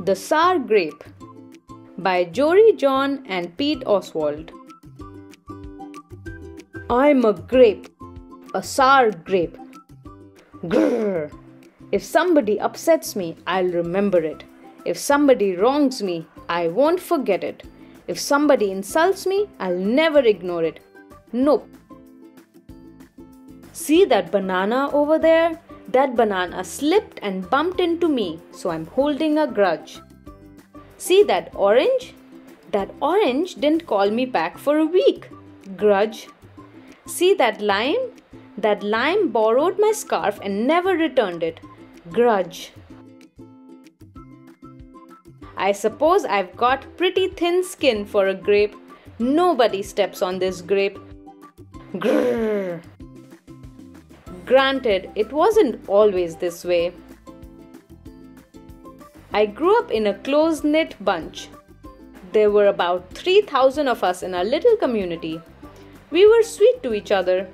The Sour Grape by Jory John and Oswald. I'm a grape, a sour grape. Grrr. If somebody upsets me, I'll remember it. If somebody wrongs me, I won't forget it. If somebody insults me, I'll never ignore it. Nope. See that banana over there? That banana slipped and bumped into me, so I'm holding a grudge. See that orange? That orange didn't call me back for a week. Grudge. See that lime? That lime borrowed my scarf and never returned it. Grudge. I suppose I've got pretty thin skin for a grape. Nobody steps on this grape. Grrr. Granted, it wasn't always this way. I grew up in a close-knit bunch. There were about 3,000 of us in our little community. We were sweet to each other.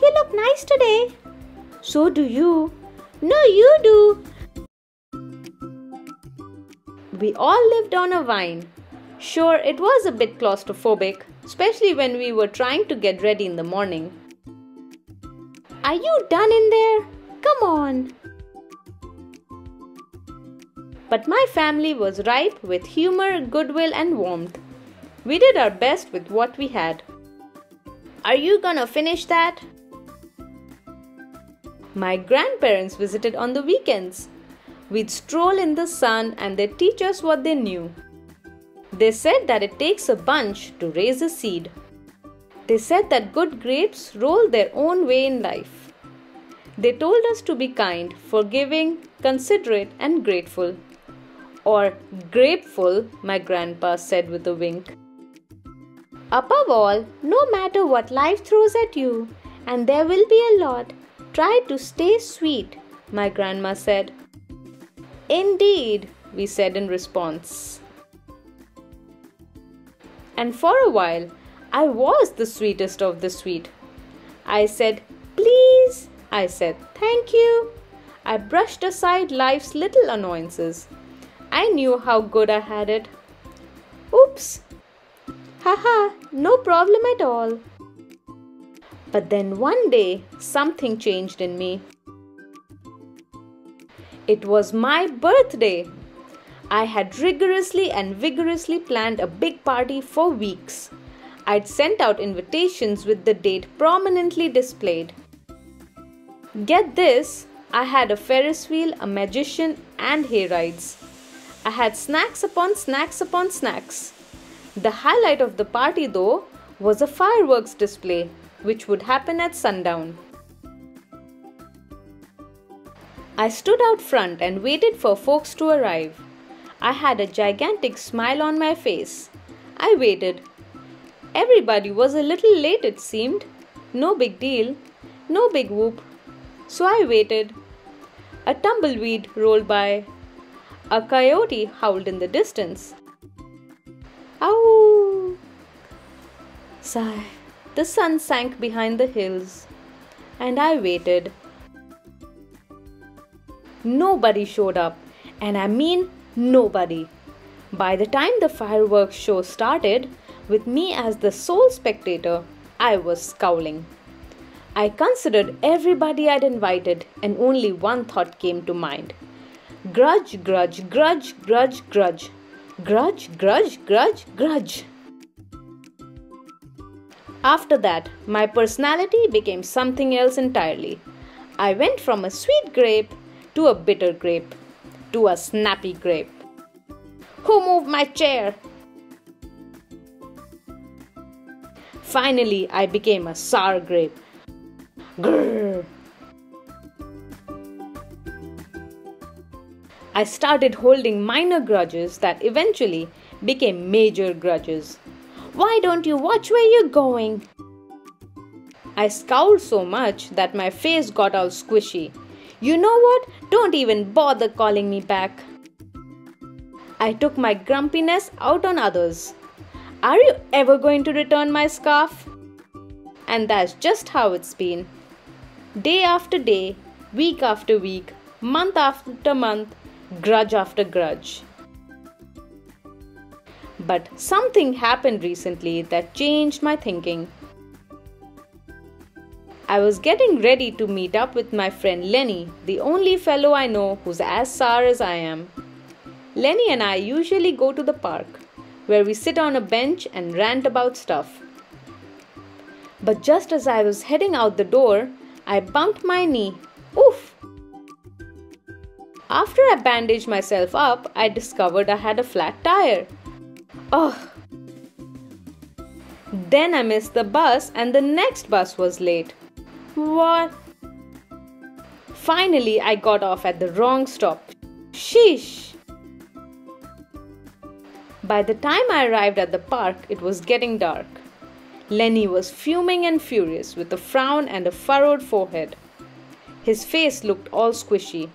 You look nice today. So do you. No, you do. We all lived on a vine. Sure, it was a bit claustrophobic, especially when we were trying to get ready in the morning. Are you done in there? Come on. But my family was ripe with humor, goodwill, and warmth. We did our best with what we had. Are you gonna finish that? My grandparents visited on the weekends. We'd stroll in the sun and they'd teach us what they knew. They said that it takes a bunch to raise a seed. They said that good grapes roll their own way in life. They told us to be kind, forgiving, considerate, and grateful. Or grapeful, my grandpa said with a wink. Above all, no matter what life throws at you, and there will be a lot, try to stay sweet, my grandma said. Indeed, we said in response. And for a while, I was the sweetest of the sweet. I said, please. I said, thank you. I brushed aside life's little annoyances. I knew how good I had it. Oops. Haha, no problem at all. But then one day, something changed in me. It was my birthday. I had rigorously and vigorously planned a big party for weeks. I'd sent out invitations with the date prominently displayed. Get this, I had a Ferris wheel, a magician, and hay rides. I had snacks upon snacks upon snacks. The highlight of the party, though, was a fireworks display, which would happen at sundown. I stood out front and waited for folks to arrive. I had a gigantic smile on my face. I waited. Everybody was a little late, it seemed. No big deal. No big whoop. So I waited. A tumbleweed rolled by. A coyote howled in the distance. Ow! Sigh. The sun sank behind the hills. And I waited. Nobody showed up. And I mean nobody. By the time the fireworks show started, with me as the sole spectator, I was scowling. I considered everybody I'd invited, and only one thought came to mind. Grudge, grudge, grudge, grudge, grudge. Grudge, grudge, grudge, grudge. After that, my personality became something else entirely. I went from a sweet grape to a bitter grape to a snappy grape. Who moved my chair? Finally, I became a sour grape. Grrr. I started holding minor grudges that eventually became major grudges. Why don't you watch where you're going? I scowled so much that my face got all squishy. You know what? Don't even bother calling me back. I took my grumpiness out on others. Are you ever going to return my scarf? And that's just how it's been. Day after day, week after week, month after month, grudge after grudge. But something happened recently that changed my thinking. I was getting ready to meet up with my friend Lenny, the only fellow I know who's as sour as I am. Lenny and I usually go to the park, where we sit on a bench and rant about stuff. But just as I was heading out the door, I bumped my knee. Oof! After I bandaged myself up, I discovered I had a flat tire. Ugh! Then I missed the bus and the next bus was late. What? Finally, I got off at the wrong stop. Sheesh! By the time I arrived at the park, it was getting dark. Lenny was fuming and furious with a frown and a furrowed forehead. His face looked all squishy.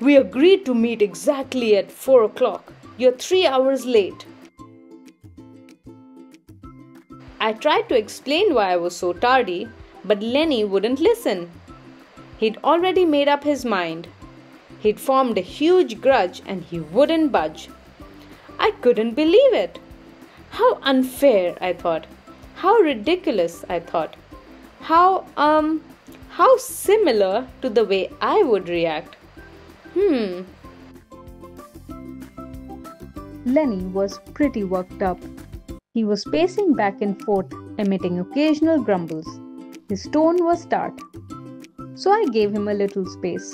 We agreed to meet exactly at 4 o'clock. You're 3 hours late. I tried to explain why I was so tardy, but Lenny wouldn't listen. He'd already made up his mind. He'd formed a huge grudge and he wouldn't budge. I couldn't believe it. How unfair, I thought. How ridiculous, I thought. How similar to the way I would react. Lenny was pretty worked up. He was pacing back and forth, emitting occasional grumbles. His tone was tart. So I gave him a little space.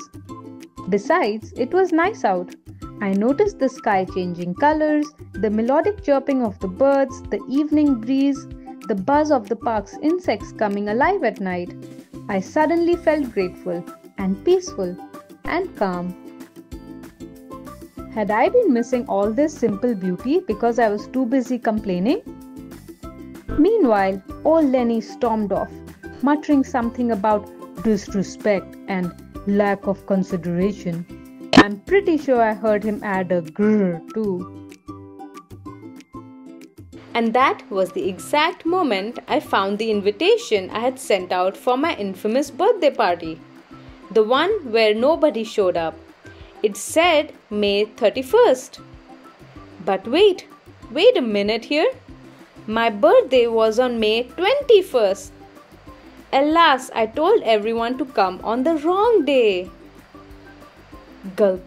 Besides, it was nice out. I noticed the sky changing colors, the melodic chirping of the birds, the evening breeze, the buzz of the park's insects coming alive at night. I suddenly felt grateful and peaceful and calm. Had I been missing all this simple beauty because I was too busy complaining? Meanwhile, old Lenny stormed off, muttering something about disrespect and lack of consideration. I'm pretty sure I heard him add a grrr too. And that was the exact moment I found the invitation I had sent out for my infamous birthday party. The one where nobody showed up. It said May 31st. But wait a minute here. My birthday was on May 21st. Alas, I told everyone to come on the wrong day. Gulp.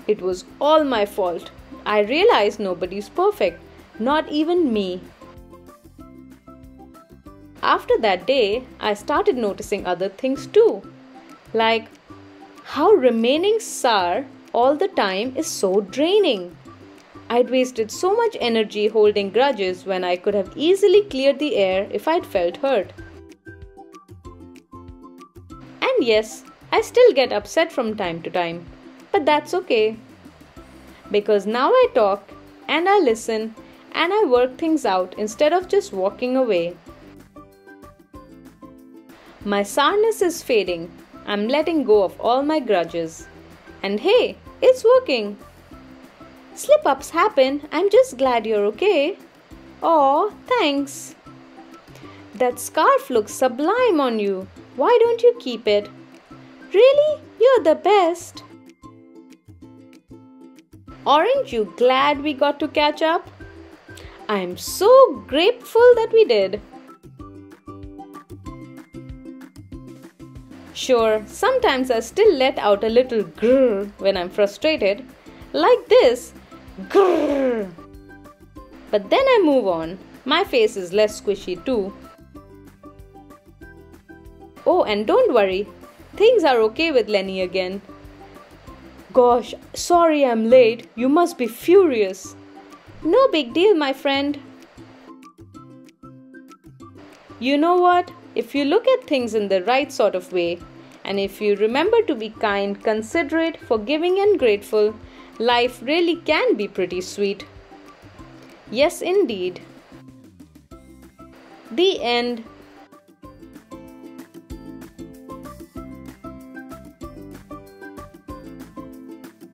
It was all my fault. I realized nobody's perfect, not even me. After that day, I started noticing other things too. Like how remaining sour all the time is so draining. I'd wasted so much energy holding grudges when I could have easily cleared the air if I'd felt hurt. And yes, I still get upset from time to time, but that's okay. Because now I talk and I listen and I work things out instead of just walking away. My sourness is fading. I'm letting go of all my grudges. And hey, it's working. Slip-ups happen. I'm just glad you're okay. Aw, thanks. That scarf looks sublime on you. Why don't you keep it? Really? You're the best. Aren't you glad we got to catch up? I'm so grateful that we did. Sure, sometimes I still let out a little grrr when I'm frustrated. Like this. Grrr. But then I move on. My face is less squishy too. Oh, and don't worry. Things are okay with Lenny again. Gosh, sorry I'm late. You must be furious. No big deal, my friend. You know what? If you look at things in the right sort of way, and if you remember to be kind, considerate, forgiving and grateful, life really can be pretty sweet. Yes, indeed. The end.